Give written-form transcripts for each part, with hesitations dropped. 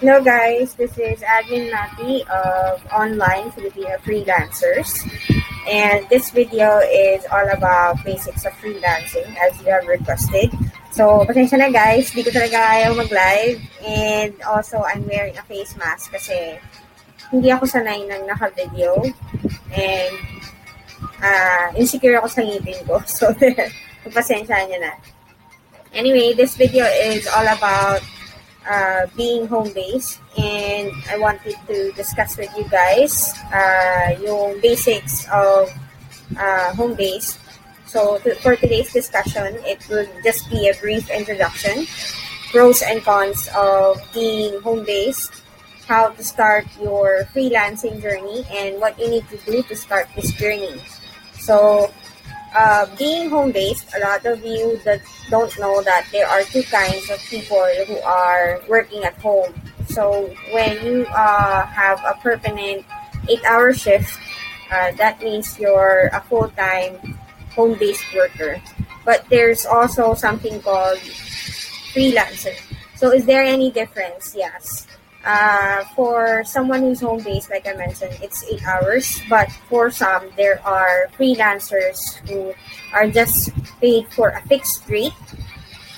Hello guys, this is Admin Nati of Online Filipino Freelancers. And this video is all about basics of freelancing as you have requested. So, pasensya na guys, di ko talaga ayaw mag-live. And also, I'm wearing a face mask kasi hindi ako sanay ng naka-video. And insecure ako sa ngipin ko. So, pasensya nyo na. Anyway, this video is all about being home-based, and I wanted to discuss with you guys yung basics of home-based. So for today's discussion, it will just be a brief introduction, pros and cons of being home-based, how to start your freelancing journey, and what you need to do to start this journey. So being home-based, a lot of you that don't know that there are two kinds of people who are working at home. So when you have a permanent 8-hour shift, that means you're a full-time home-based worker. But there's also something called freelancer. So is there any difference? Yes. For someone who's home-based, like I mentioned, it's 8 hours. But for some, there are freelancers who are just paid for a fixed rate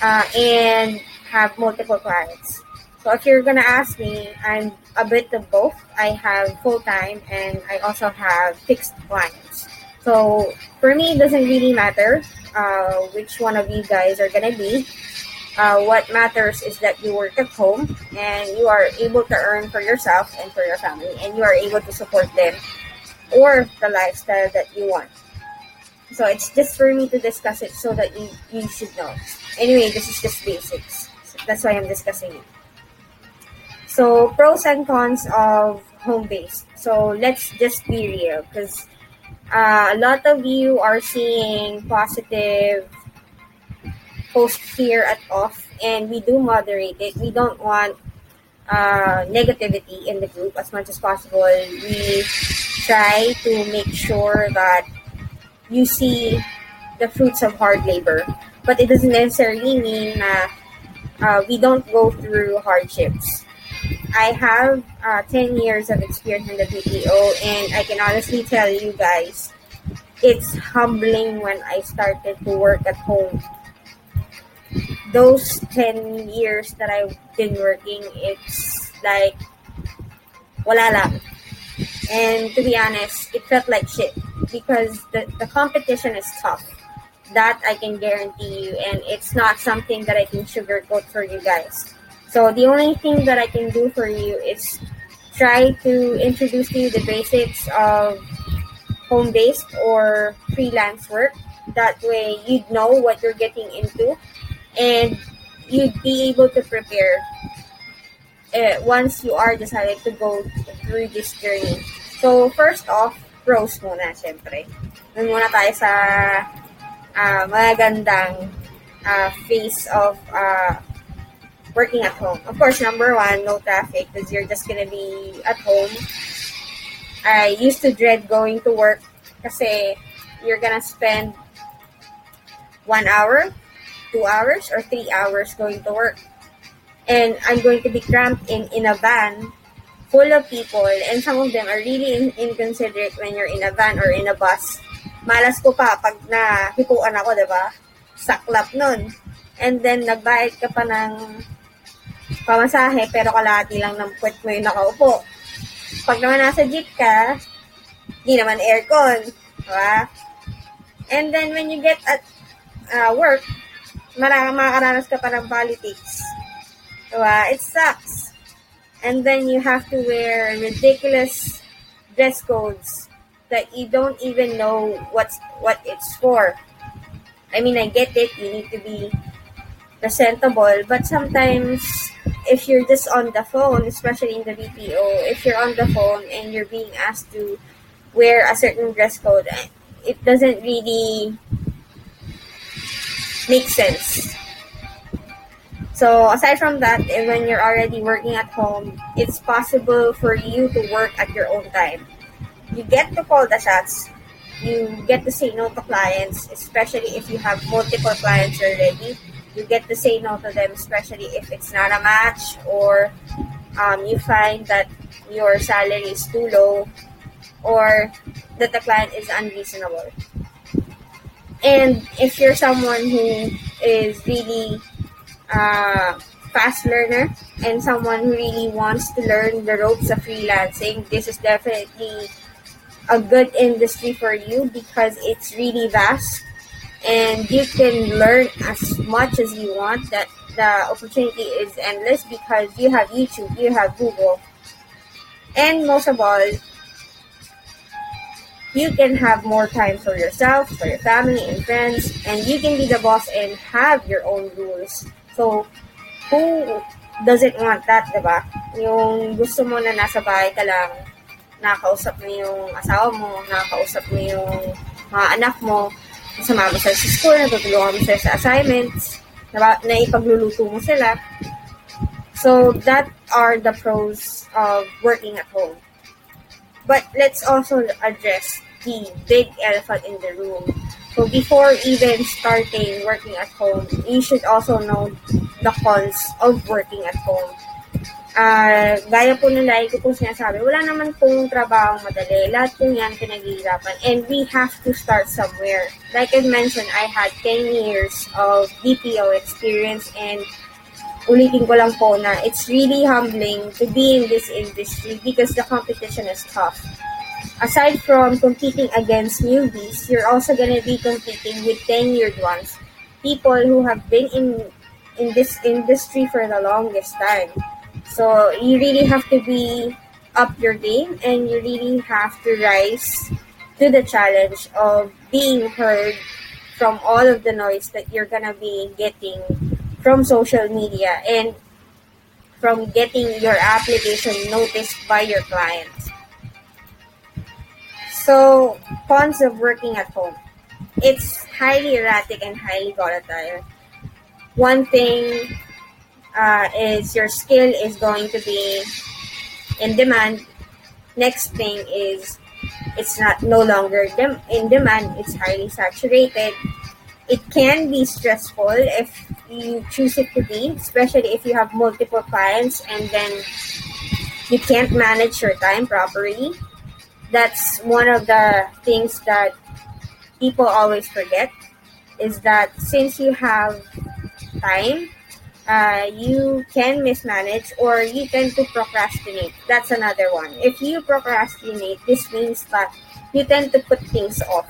and have multiple clients. So if you're going to ask me, I'm a bit of both. I have full-time and I also have fixed clients. So for me, it doesn't really matter which one of you guys are going to be. What matters is that you work at home and you are able to earn for yourself and for your family, and you are able to support them or the lifestyle that you want. So it's just for me to discuss it so that you should know. Anyway, this is just basics. So that's why I'm discussing it. So pros and cons of home-based. So let's just be real, because a lot of you are seeing positive post here at off, and we do moderate it. We don't want negativity in the group as much as possible. We try to make sure that you see the fruits of hard labor, but it doesn't necessarily mean we don't go through hardships. I have 10 years of experience in the BPO, and I can honestly tell you guys, it's humbling when I started to work at home. Those 10 years that I've been working, it's like wala lang. And to be honest, it felt like shit because the competition is tough. That I can guarantee you, and it's not something that I can sugarcoat for you guys. So the only thing that I can do for you is try to introduce to you the basics of home-based or freelance work. That way you'd know what you're getting into, and you'd be able to prepare once you are decided to go through this journey. So first off, pros muna, syempre. Doon muna tayo sa magandang face of working at home. Of course, number one, no traffic because you're just gonna be at home. I used to dread going to work kasi you're gonna spend 1 hour, 2 hours, or 3 hours going to work. And I'm going to be cramped in a van full of people, and some of them are really inconsiderate when you're in a van or in a bus. Malas ko pa pag nahipuan ako, diba? Saklap nun. And then, nagbayad ka pa ng pamasahe, pero kalahati lang ng puwet mo yung nakaupo. Pag naman nasa jeep ka, di naman aircon. Diba? And then, when you get at work, makakaranas ka pa ng politics. Diba? It sucks. And then you have to wear ridiculous dress codes that you don't even know what it's for. I mean, I get it. You need to be presentable. But sometimes, if you're just on the phone, especially in the BPO, if you're on the phone and you're being asked to wear a certain dress code, it doesn't really make sense. So aside from that, when you're already working at home, it's possible for you to work at your own time. You get to call the shots. You get to say no to clients, especially if you have multiple clients already. You get to say no to them, especially if it's not a match or you find that your salary is too low or that the client is unreasonable. And if you're someone who is really fast learner and someone who really wants to learn the ropes of freelancing, this is definitely a good industry for you because it's really vast and you can learn as much as you want. That the opportunity is endless because you have YouTube, you have Google, and most of all, you can have more time for yourself, for your family and friends, and you can be the boss and have your own rules. So, who doesn't want that, diba? Yung gusto mo na nasa bahay ka lang, nakakausap mo yung asawa mo, nakakausap mo yung mga anak mo, kasama mo sila sa school, natutulungan mo sila sa assignments, na ipagluluto mo sila. So, that are the pros of working at home. But let's also address the big elephant in the room. So before even starting working at home, you should also know the cons of working at home. Gaya po ng lagi ko sinasabi, wala naman pong trabaho madali. Lahat po yan pinaghihirapan. And we have to start somewhere. Like I mentioned, I had 10 years of BPO experience and ulitin ko lang po na it's really humbling to be in this industry because the competition is tough. Aside from competing against newbies, you're also going to be competing with tenured ones, people who have been in this industry for the longest time. So you really have to be up your game and you really have to rise to the challenge of being heard from all of the noise that you're going to be getting from social media and from getting your application noticed by your clients. So, cons of working at home. It's highly erratic and highly volatile. One thing is your skill is going to be in demand. Next thing is it's no longer in demand. It's highly saturated. It can be stressful if you choose it to be, especially if you have multiple clients and then you can't manage your time properly. That's one of the things that people always forget is that since you have time, you can mismanage or you tend to procrastinate. That's another one. If you procrastinate, this means that you tend to put things off.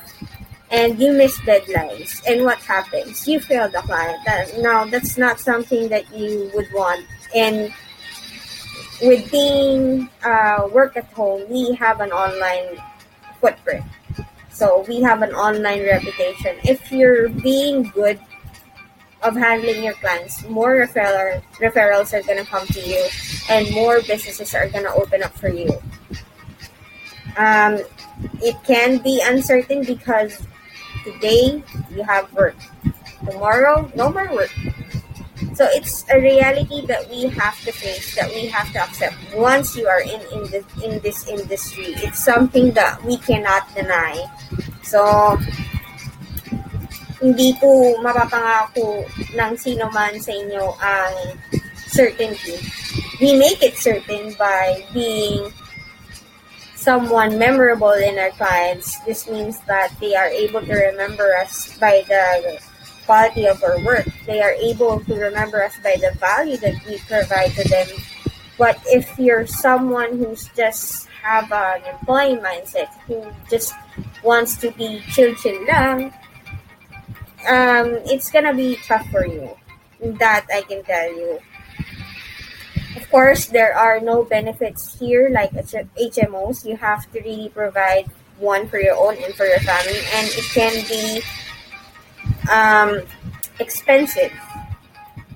And you miss deadlines. And what happens? You fail the client. Now, that's not something that you would want. And with being work at home, we have an online footprint. So we have an online reputation. If you're being good of handling your clients, more referrals are going to come to you and more businesses are going to open up for you. It can be uncertain because today, you have work. Tomorrow, no more work. So it's a reality that we have to face, that we have to accept. Once you are in this industry, it's something that we cannot deny. So, hindi po mapapangako ng sino man sa inyo ang certainty. We make it certain by being someone memorable in our clients. This means that they are able to remember us by the quality of our work. They are able to remember us by the value that we provide to them. But if you're someone who's just have an employee mindset, who just wants to be chill lang, it's gonna be tough for you. That I can tell you. Of course, there are no benefits here like HMOs. You have to really provide one for your own and for your family, and it can be expensive.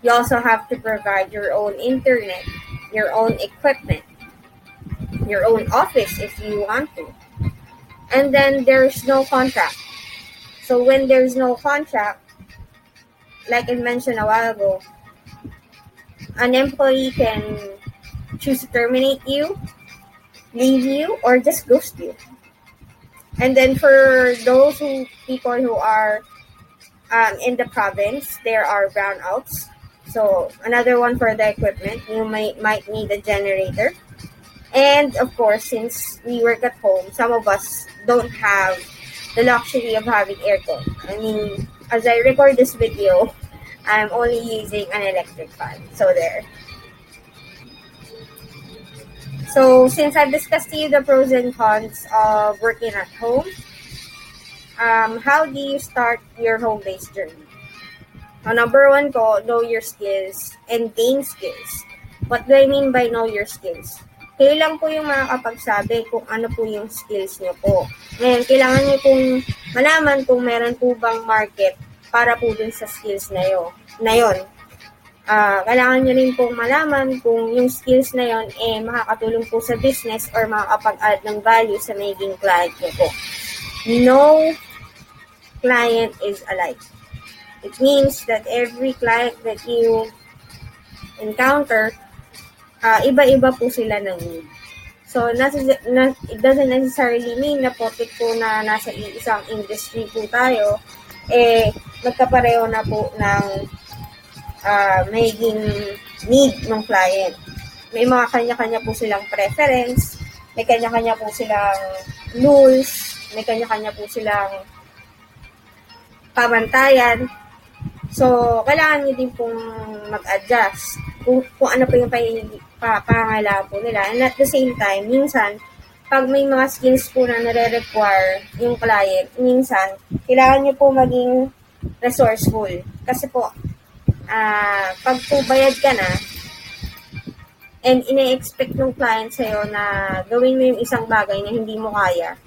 You also have to provide your own internet, your own equipment, your own office if you want to. And then there's no contract. So when there's no contract, like I mentioned a while ago, an employee can choose to terminate you, leave you, or just ghost you. And then for those people who are in the province, there are brownouts. So another one for the equipment, you might need a generator. And of course, since we work at home, some of us don't have the luxury of having aircon. I mean, as I record this video, I'm only using an electric fan. So there. So since I've discussed to you the pros and cons of working at home, how do you start your home-based journey? Number one ko, know your skills and gain skills. What do I mean by know your skills? Kayo lang po yung makakapagsabi kung ano po yung skills nyo po. Ngayon, kailangan nyo pong malaman kung meron po bang market para po dun sa skills na yun. Kailangan nyo rin pong malaman kung yung skills na yon makakatulong po sa business or makakapag-add ng value sa magiging client nyo po. No client is alike. It means that every client that you encounter, iba-iba po sila ng need. So, it doesn't necessarily mean na porket po na nasa isang industry po tayo, magkapareho na po ng magiging need ng client. May mga kanya-kanya po silang preference, may kanya-kanya po silang rules, may kanya-kanya po silang pamantayan. So, kailangan nyo din pong mag-adjust kung ano po yung pangangailangan po nila. And at the same time, minsan, pag may mga skills po na nare-require yung client, minsan, kailangan nyo po maging resourceful. Kasi po, pag po bayad ka na, and ine-expect ng client sa'yo na gawin mo yung isang bagay na hindi mo kaya,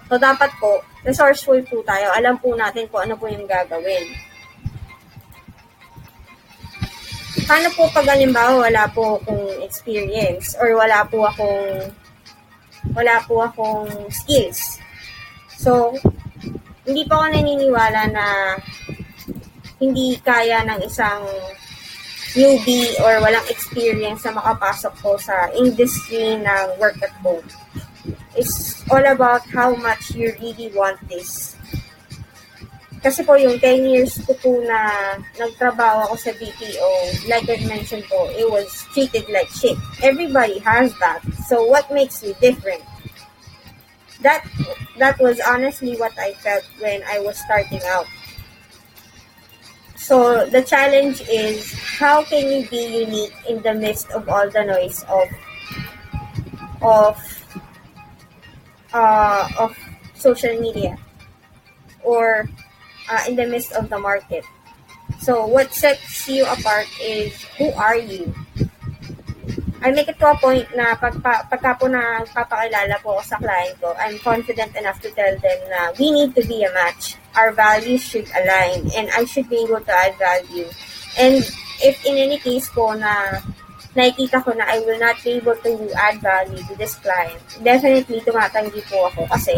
so dapat po, resourceful po tayo. Alam po natin kung ano po yung gagawin. Paano po pag halimbawa wala po akong experience or wala po akong skills? So, hindi pa ako naniniwala na hindi kaya ng isang newbie or walang experience na makapasok po sa industry ng work at home. It's all about how much you really want this. Kasi po yung 10 years ko po na nagtrabaho ako sa BPO, like I mentioned po, it was treated like shit. Everybody has that. So what makes you different? That was honestly what I felt when I was starting out. So the challenge is, how can you be unique in the midst of all the noise of social media or in the midst of the market? So what sets you apart is, who are you? I make it to a point na pagka po nagpapakilala po ako sa client ko, I'm confident enough to tell them na we need to be a match. Our values should align and I should be able to add value. And if in any case po na nakikita ko na I will not be able to add value to this client, definitely tumatanggi po ako kasi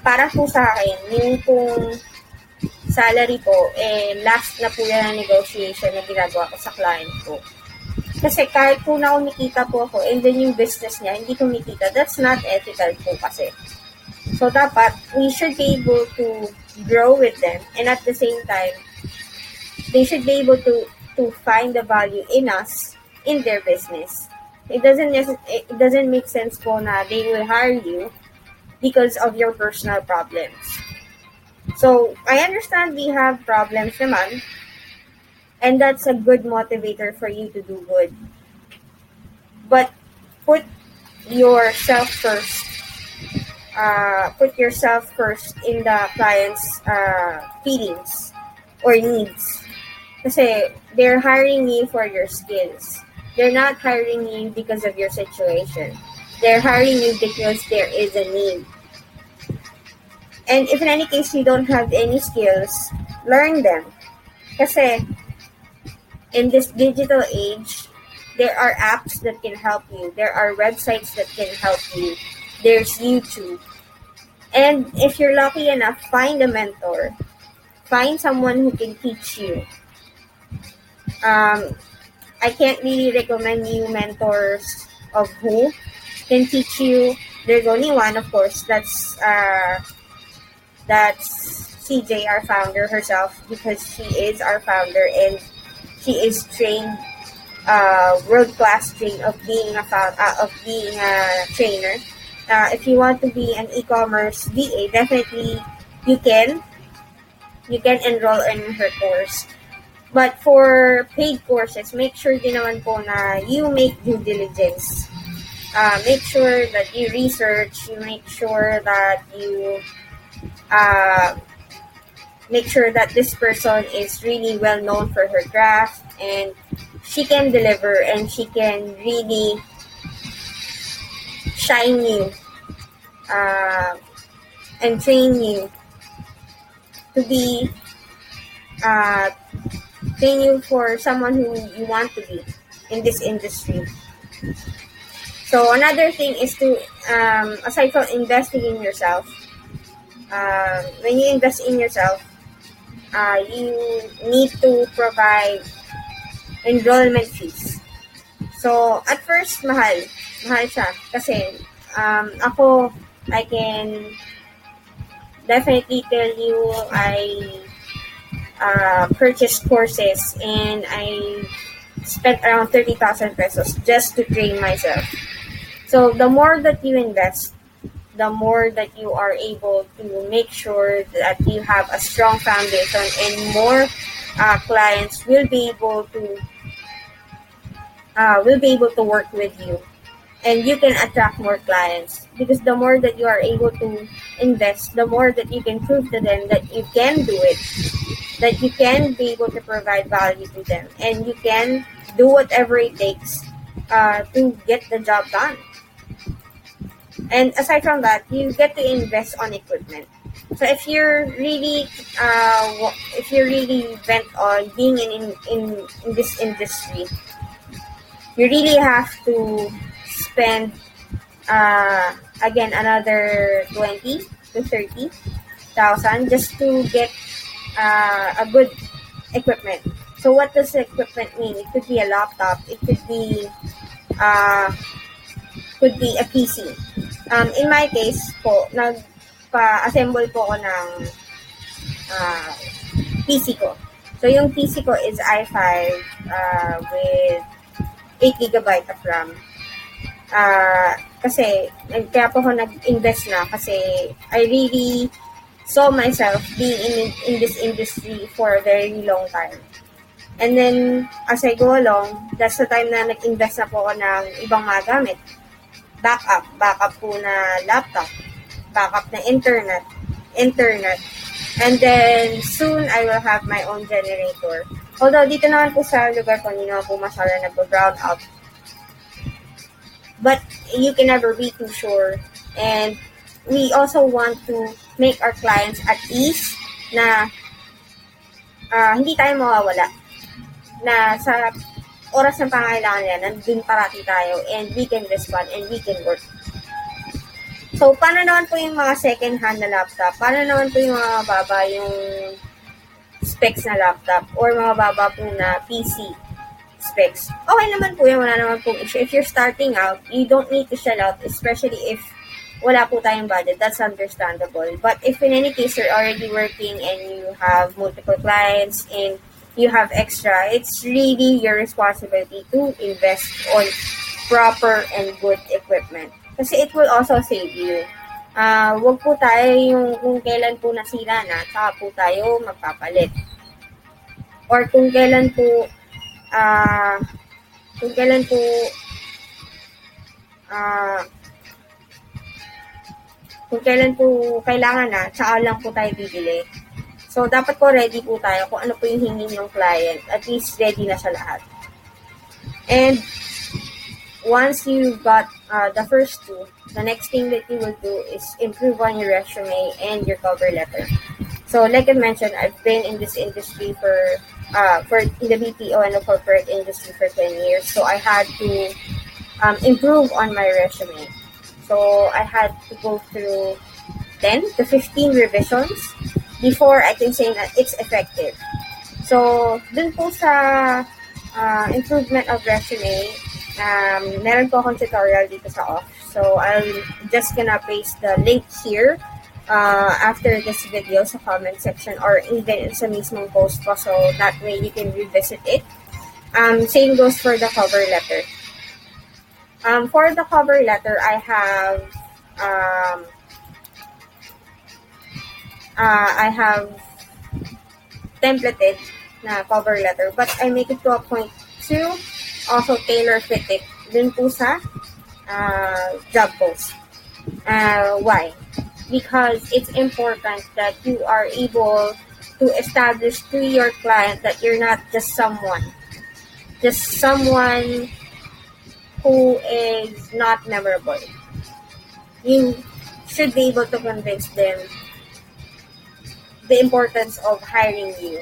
para po sa akin, yung pong salary po, last na po yan ang negotiation na ginagawa ko sa client ko. Kasi kahit po na kumikita po ako, and then yung business niya, hindi kumikita, that's not ethical po kasi. So, dapat, we should be able to grow with them, and at the same time, they should be able to find the value in us, in their business. It doesn't make sense po na they will hire you because of your personal problems. So, I understand we have problems naman, and that's a good motivator for you to do good. But put yourself first. Put yourself first in the client's feelings or needs. Kasi they're hiring you for your skills. They're not hiring you because of your situation. They're hiring you because there is a need. And if in any case you don't have any skills, learn them. Kasi in this digital age, there are apps that can help you. There are websites that can help you. There's YouTube. And if you're lucky enough, find a mentor. Find someone who can teach you. I can't really recommend you mentors of who can teach you. There's only one, of course. That's CJ, our founder herself, because she is our founder, and she is trained, world-class trained of being a trainer. If you want to be an e-commerce VA, definitely you can enroll in her course. But for paid courses, make sure din naman po na you make due diligence. Make sure that you research, you make sure that you make sure that this person is really well known for her craft and she can deliver and she can really shine you and train you to be train you for someone who you want to be in this industry. So another thing is to aside from investing in yourself, when you invest in yourself, you need to provide enrollment fees. So, at first, mahal siya. Kasi, ako, I can definitely tell you, I purchased courses and I spent around 30,000 pesos just to train myself. So, the more that you invest, the more that you are able to make sure that you have a strong foundation and more clients will be able to work with you, and you can attract more clients, because the more that you are able to invest, the more that you can prove to them that you can do it, that you can be able to provide value to them, and you can do whatever it takes to get the job done. And aside from that, you get to invest on equipment. So if you're really bent on being in this industry, you really have to spend again another 20 to 30,000 just to get a good equipment. So what does the equipment mean? It could be a laptop. It could be a PC. In my case po, nagpa-assemble po ako ng PC ko. So yung PC ko is i5 with 8GB of RAM. Kasi kaya po ako nag-invest na kasi I really saw myself being in this industry for a very long time. And then, as I go along, that's the time na nag-invest na po ako ng ibang mga gamit. Backup po na laptop, backup na internet, and then soon I will have my own generator. Although dito naman po sa lugar ko, hindi naman po masyado nag-brown out. But you can never be too sure. And we also want to make our clients at ease na hindi tayo mawawala. Na sa oras ng pangailangan nila, nandun parati tayo and we can respond and we can work. So, paano naman po yung mga second-hand na laptop? Paano naman po yung mga mababa yung specs na laptop or mga mababa po na PC specs? Okay naman po yun, wala naman po issue. If you're starting out, you don't need to shell out, especially if wala po tayong budget. That's understandable. But if in any case, you're already working and you have multiple clients and you have extra, it's really your responsibility to invest on proper and good equipment. Kasi it will also save you. Wag po tayo yung kung kailan po nasira na, saka po tayo magpapalit. Or kung kailan po kailangan na, saka lang po tayo bibili. So, dapat po ready po tayo kung ano po yung hingin ng client. At least ready na sa lahat. And once you got the first two, the next thing that you will do is improve on your resume and your cover letter. So, like I mentioned, I've been in this industry for in the BPO and the corporate industry for 10 years. So, I had to improve on my resume. So, I had to go through 10 to 15 revisions before I can say that it's effective. So, dun po sa improvement of resume, meron po akong tutorial dito sa off. So, I'm just gonna paste the link here after this video sa comment section or even sa mismong post ko. So, that way you can revisit it. Same goes for the cover letter. For the cover letter, I have templated na cover letter, but I make it to a point to also tailor fit it dun po sa job post. Why? Because it's important that you are able to establish to your client that you're not just someone who is not memorable. You should be able to convince them the importance of hiring you.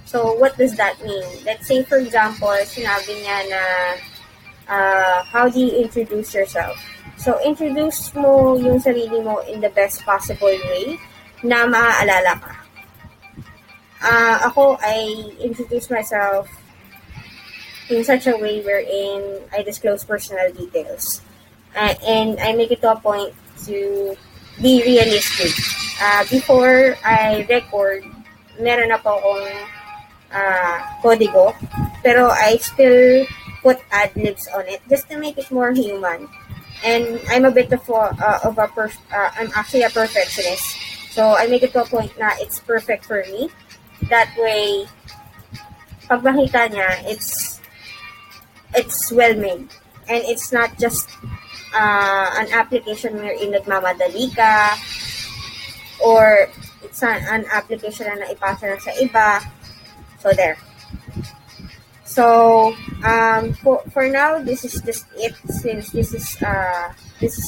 So, what does that mean? Let's say, for example, sinabi niya na, how do you introduce yourself? So, introduce mo yung sarili mo in the best possible way na maaalala ka. Ako, I introduce myself in such a way wherein I disclose personal details. And I make it to a point to be realistic. Before I record, meron na po akong kodigo, pero I still put ad-libs on it just to make it more human. And I'm a bit of I'm actually a perfectionist. So I make it to a point na it's perfect for me. That way, pag makita niya, it's well made. And it's not just an application wherein nagmamadali ka, or it's an application na naipasa na sa iba. So there. So for now, this is just it, since this is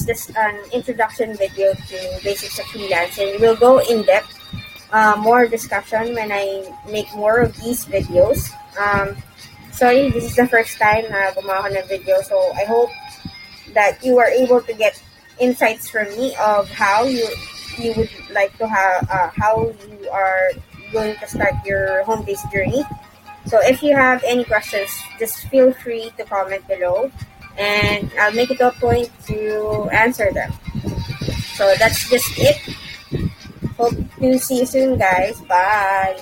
just an introduction video to basics of freelancing. We'll go in depth, more discussion when I make more of these videos. Sorry, this is the first time na gumawa ko ng video, so I hope that you are able to get insights from me of how you would like to have how you are going to start your home-based journey. So if you have any questions, just feel free to comment below, and I'll make it a point to answer them. So that's just it. Hope to see you soon, guys. Bye.